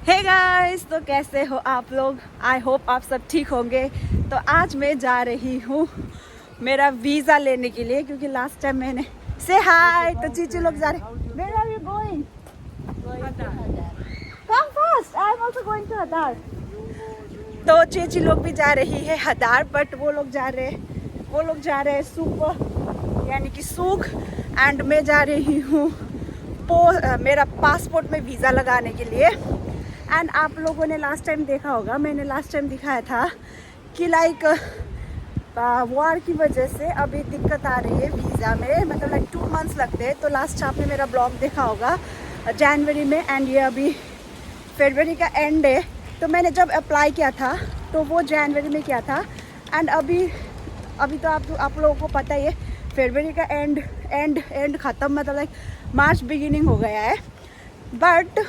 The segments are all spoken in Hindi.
हे गाइस, तो कैसे हो आप लोग। आई होप आप सब ठीक होंगे। तो आज मैं जा रही हूँ मेरा वीज़ा लेने के लिए, क्योंकि लास्ट टाइम मैंने से हाय तो चीची लोग जा रहे। Where are you going? Come fast. I am also going to हदार। तो चीची लोग भी जा रही है हदार, बट वो लोग जा रहे हैं सूख, यानी कि सूख। एंड मैं जा रही हूँ मेरा पासपोर्ट में वीज़ा लगाने के लिए। एंड आप लोगों ने लास्ट टाइम देखा होगा, मैंने लास्ट टाइम दिखाया था कि लाइक वॉर की वजह से अभी दिक्कत आ रही है वीज़ा में, मतलब लाइक 2 मंथ्स लगते हैं। तो लास्ट आपने मेरा ब्लॉग देखा होगा जनवरी में, एंड ये अभी फरवरी का एंड है। तो मैंने जब अप्लाई किया था तो वो जनवरी में किया था। एंड अभी तो आप लोगों को पता ही है फरवरी का एंड ख़त्म, मतलब लाइक मार्च बिगिनिंग हो गया है। बट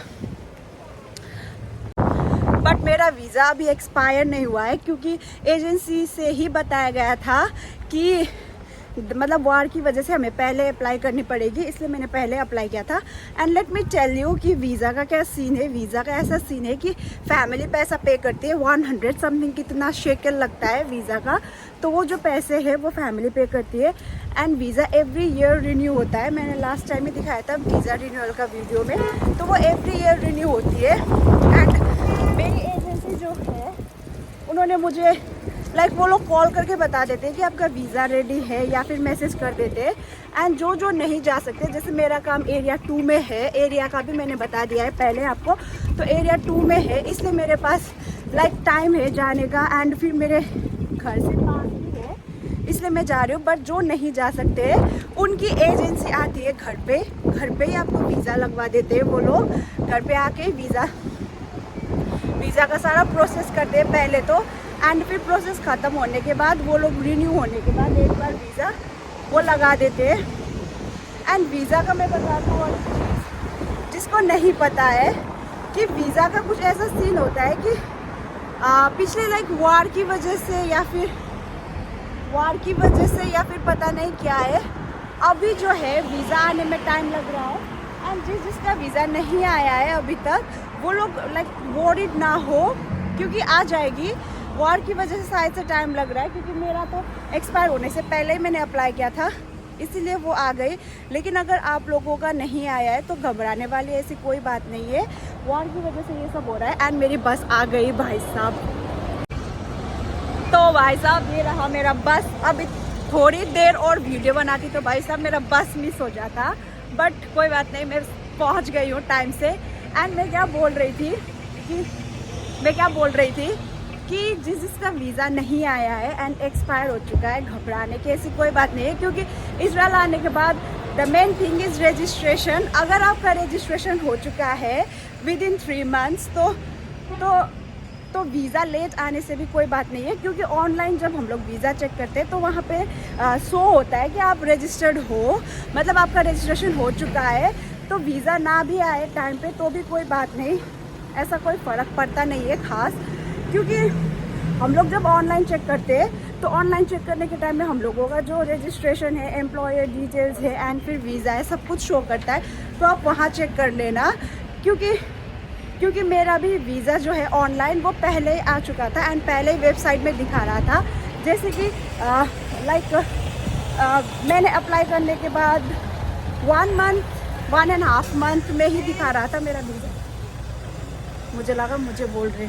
मेरा वीज़ा अभी एक्सपायर नहीं हुआ है, क्योंकि एजेंसी से ही बताया गया था कि मतलब वॉर की वजह से हमें पहले अप्लाई करनी पड़ेगी, इसलिए मैंने पहले अप्लाई किया था। And let me tell you कि वीज़ा का क्या सीन है। वीज़ा का ऐसा सीन है कि फैमिली पैसा पे करती है, 100 समथिंग कितना शेकल लगता है वीज़ा का। तो वो जो पैसे है वो फैमिली पे करती है। And visa every year renew होता है। मैंने लास्ट टाइम ही दिखाया था वीज़ा रिन्यूअल का वीडियो में, तो वो एवरी ईयर रिन्यू होती है। एंड मेरी एजेंसी जो है उन्होंने मुझे लाइक वो लोग कॉल करके बता देते हैं कि आपका वीज़ा रेडी है, या फिर मैसेज कर देते हैं। एंड जो नहीं जा सकते, जैसे मेरा काम एरिया 2 में है, एरिया का भी मैंने बता दिया है पहले आपको, तो एरिया 2 में है, इसलिए मेरे पास लाइक टाइम है जाने का। एंड फिर मेरे घर से पास भी है, इसलिए मैं जा रही हूँ। बट जो नहीं जा सकते उनकी एजेंसी आती है घर पे ही आपको वीज़ा लगवा देते हैं। वो लोग घर पे आके वीज़ा का सारा प्रोसेस करते हैं पहले तो। एंड फिर प्रोसेस ख़त्म होने के बाद वो लोग रिन्यू होने के बाद एक बार वीज़ा वो लगा देते हैं। एंड वीज़ा का मैं बताती हूँ, जिसको नहीं पता है कि वीज़ा का कुछ ऐसा सीन होता है कि पिछले लाइक वॉर की वजह से या फिर पता नहीं क्या है, अभी जो है वीज़ा आने में टाइम लग रहा है। एंड जिसका वीज़ा नहीं आया है अभी तक, वो लोग लाइक वॉरिड ना हो, क्योंकि आ जाएगी। वॉर की वजह से शायद से टाइम लग रहा है, क्योंकि मेरा तो एक्सपायर होने से पहले ही मैंने अप्लाई किया था, इसीलिए वो आ गई। लेकिन अगर आप लोगों का नहीं आया है तो घबराने वाली ऐसी कोई बात नहीं है, वॉर की वजह से ये सब हो रहा है। एंड मेरी बस आ गई भाई साहब। तो भाई साहब ये रहा मेरा बस। अभी थोड़ी देर और वीडियो बनाती तो भाई साहब मेरा बस मिस हो जाता, बट कोई बात नहीं, मैं पहुंच गई हूँ टाइम से। एंड मैं क्या बोल रही थी कि जिसका वीज़ा नहीं आया है एंड एक्सपायर हो चुका है, घबराने की ऐसी कोई बात नहीं है, क्योंकि इजराइल आने के बाद the main thing is registration. अगर आपका रजिस्ट्रेशन हो चुका है विद इन 3 मंथ्स तो वीज़ा लेट आने से भी कोई बात नहीं है, क्योंकि ऑनलाइन जब हम लोग वीज़ा चेक करते हैं तो वहाँ पे शो होता है कि आप रजिस्टर्ड हो, मतलब आपका रजिस्ट्रेशन हो चुका है। तो वीज़ा ना भी आए टाइम पे तो भी कोई बात नहीं, ऐसा कोई फ़र्क पड़ता नहीं है ख़ास, क्योंकि हम लोग जब ऑनलाइन चेक करते हैं तो ऑनलाइन चेक करने के टाइम में हम लोगों का जो रजिस्ट्रेशन है, एम्प्लॉयर डिटेल्स है एंड फिर वीज़ा है, सब कुछ शो करता है। तो आप वहाँ चेक कर लेना, क्योंकि मेरा भी वीज़ा जो है ऑनलाइन वो पहले ही आ चुका था एंड पहले ही वेबसाइट में दिखा रहा था। जैसे कि मैंने अप्लाई करने के बाद 1.5 मंथ में ही दिखा रहा था मेरा वीज़ा। मुझे लगा मुझे बोल रहे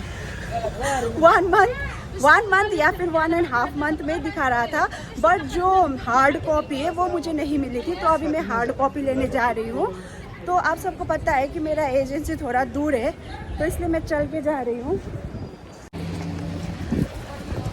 1 मंथ या फिर 1.5 मंथ में दिखा रहा था। बट जो हार्ड कॉपी है वो मुझे नहीं मिली थी, तो अभी मैं हार्ड कॉपी लेने जा रही हूँ। तो आप सबको पता है कि मेरा एजेंसी थोड़ा दूर है, तो इसलिए मैं चल के जा रही हूँ।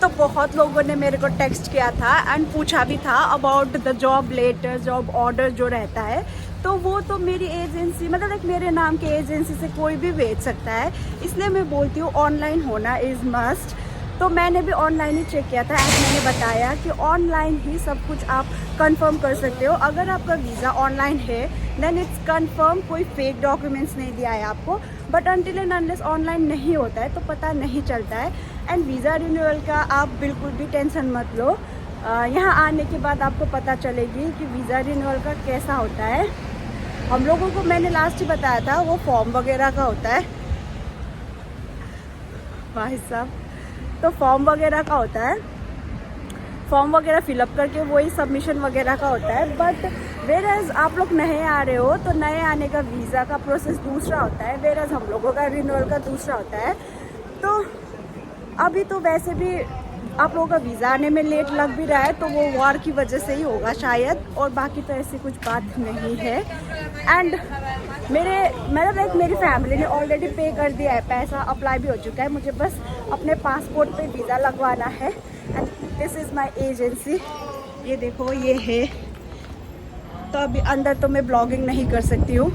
तो बहुत लोगों ने मेरे को टेक्स्ट किया था एंड पूछा भी था about the job letter, job order जो रहता है। तो वो तो मेरी एजेंसी, मतलब एक मेरे नाम के एजेंसी से कोई भी भेज सकता है, इसलिए मैं बोलती हूँ ऑनलाइन होना इज़ मस्ट। तो मैंने भी ऑनलाइन ही चेक किया था एंड मैंने बताया कि ऑनलाइन ही सब कुछ आप कंफर्म कर सकते हो। अगर आपका वीज़ा ऑनलाइन है देन इट्स कंफर्म, कोई फेक डॉक्यूमेंट्स नहीं दिया है आपको। But until and unless online नहीं होता है तो पता नहीं चलता है। एंड वीज़ा रिन्यूअल का आप बिल्कुल भी टेंशन मत लो, यहाँ आने के बाद आपको पता चलेगी कि वीज़ा रिन्यूअल का कैसा होता है। हम लोगों को मैंने लास्ट ही बताया था वो फॉर्म वगैरह का होता है। भाई साहब। तो फॉर्म वगैरह का होता है, फॉर्म वगैरह फिलअप करके वही सबमिशन वगैरह का होता है। बट वेरएज आप लोग नए आ रहे हो तो नए आने का वीज़ा का प्रोसेस दूसरा होता है, वेरएज हम लोगों का रिन्यूअल का दूसरा होता है। तो अभी तो वैसे भी आप लोगों का वीज़ा आने में लेट लग भी रहा है, तो वो वॉर की वजह से ही होगा शायद, और बाकी तो ऐसी कुछ बात नहीं है। एंड मेरी फैमिली ने ऑलरेडी पे कर दिया है, पैसा अप्लाई भी हो चुका है, मुझे बस अपने पासपोर्ट पे वीज़ा लगवाना है। And this is my agency, ये देखो ये है। तो अभी अंदर तो मैं ब्लॉगिंग नहीं कर सकती हूँ,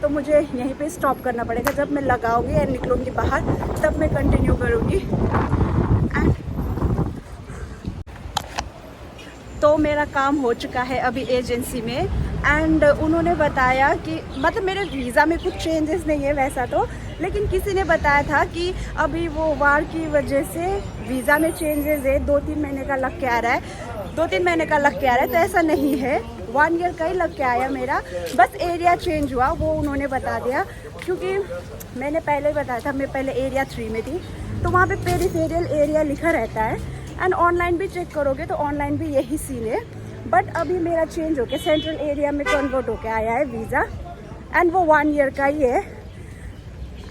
तो मुझे यहीं पे स्टॉप करना पड़ेगा। जब मैं लगाऊंगी या निकलूँगी बाहर तब मैं कंटिन्यू करूँगी। एंड तो मेरा काम हो चुका है अभी एजेंसी में। एंड उन्होंने बताया कि मतलब मेरे वीज़ा में कुछ चेंजेस नहीं है वैसा तो, लेकिन किसी ने बताया था कि अभी वो वार की वजह से वीज़ा में चेंजेस है, 2-3 महीने का लग के आ रहा है, 2-3 महीने का लग के आ रहा है। तो ऐसा नहीं है, 1 ईयर का ही लग के आया मेरा, बस एरिया चेंज हुआ वो उन्होंने बता दिया। क्योंकि मैंने पहले ही बताया था, मैं पहले एरिया 3 में थी, तो वहाँ पे पेरिफेरियल एरिया लिखा रहता है। एंड ऑनलाइन भी चेक करोगे तो ऑनलाइन भी यही सीन है। बट अभी मेरा चेंज होके सेंट्रल एरिया में कन्वर्ट होके आया है वीज़ा, एंड वो 1 ईयर का ही है।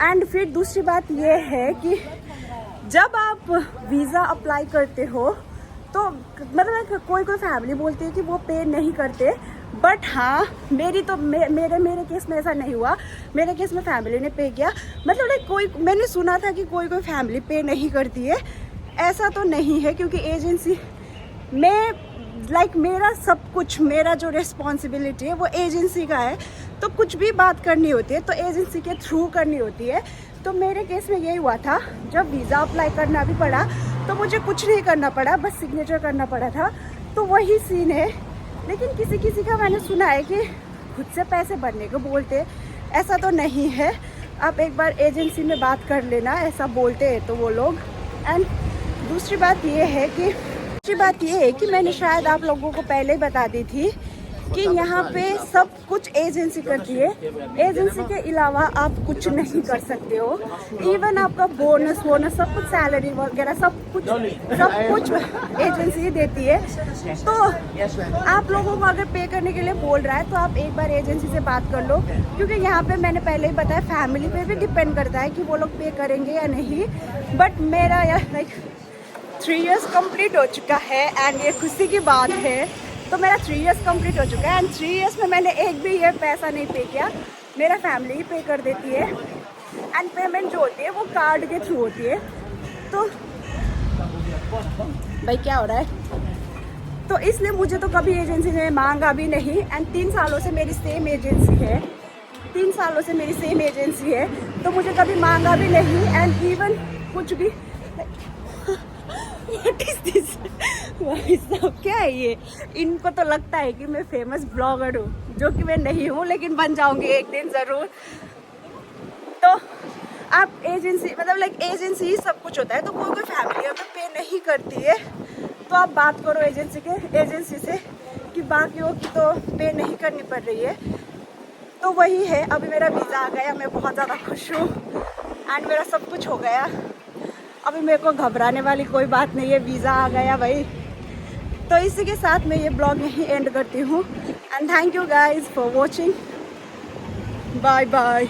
एंड फिर दूसरी बात ये है कि जब आप वीज़ा अप्लाई करते हो तो मतलब कोई फैमिली बोलती है कि वो पे नहीं करते, बट हाँ मेरे केस में ऐसा नहीं हुआ। मेरे केस में फैमिली ने पे किया। मतलब कोई मैंने सुना था कि कोई फैमिली पे नहीं करती है, ऐसा तो नहीं है। क्योंकि एजेंसी में मेरा सब कुछ, मेरा जो रिस्पॉन्सिबिलिटी है वो एजेंसी का है, तो कुछ भी बात करनी होती है तो एजेंसी के थ्रू करनी होती है। तो मेरे केस में यही हुआ था, जब वीज़ा अप्लाई करना भी पड़ा तो मुझे कुछ नहीं करना पड़ा, बस सिग्नेचर करना पड़ा था। तो वही सीन है। लेकिन किसी का मैंने सुना है कि खुद से पैसे भरने को बोलते, ऐसा तो नहीं है। आप एक बार एजेंसी में बात कर लेना, ऐसा बोलते हैं तो वो लोग। एंड दूसरी बात ये है कि मैंने शायद आप लोगों को पहले ही बता दी थी कि यहाँ पे सब कुछ एजेंसी करती है। एजेंसी के अलावा आप कुछ नहीं कर सकते हो। इवन आपका बोनस सब कुछ, सैलरी वगैरह सब कुछ एजेंसी ही देती है। तो आप लोगों को अगर पे करने के लिए बोल रहा है तो आप एक बार एजेंसी से बात कर लो। क्योंकि यहाँ पे मैंने पहले ही बताया, फैमिली पे भी डिपेंड करता है कि वो लोग पे करेंगे या नहीं। बट मेरा यार 3 इयर्स कंप्लीट हो चुका है एंड ये खुशी की बात है। तो मेरा 3 इयर्स कंप्लीट हो चुका है एंड 3 इयर्स में मैंने एक भी ये पैसा नहीं पे किया, मेरा फैमिली ही पे कर देती है। एंड पेमेंट जो होती है वो कार्ड के थ्रू होती है। तो भाई क्या हो रहा है, तो इसलिए मुझे तो कभी एजेंसी ने मांगा भी नहीं। एंड 3 सालों से मेरी सेम एजेंसी है, 3 सालों से मेरी सेम एजेंसी है, तो मुझे कभी मांगा भी नहीं। एंड इवन कुछ भी What is this? भाई साहब क्या है ये? इनको तो लगता है कि मैं फेमस ब्लॉगर हूँ, जो कि मैं नहीं हूँ, लेकिन बन जाऊंगी एक दिन ज़रूर। तो आप एजेंसी एजेंसी ही सब कुछ होता है। तो कोई फैमिली अगर पे नहीं करती है तो आप बात करो एजेंसी से कि बाकियों की तो पे नहीं करनी पड़ रही है। तो वही है, अभी मेरा वीज़ा आ गया, मैं बहुत ज़्यादा खुश हूँ एंड मेरा सब कुछ हो गया। अभी मेरे को घबराने वाली कोई बात नहीं है, वीज़ा आ गया भाई। तो इसी के साथ मैं ये ब्लॉग यहीं एंड करती हूँ and thank you guys for watching. Bye bye.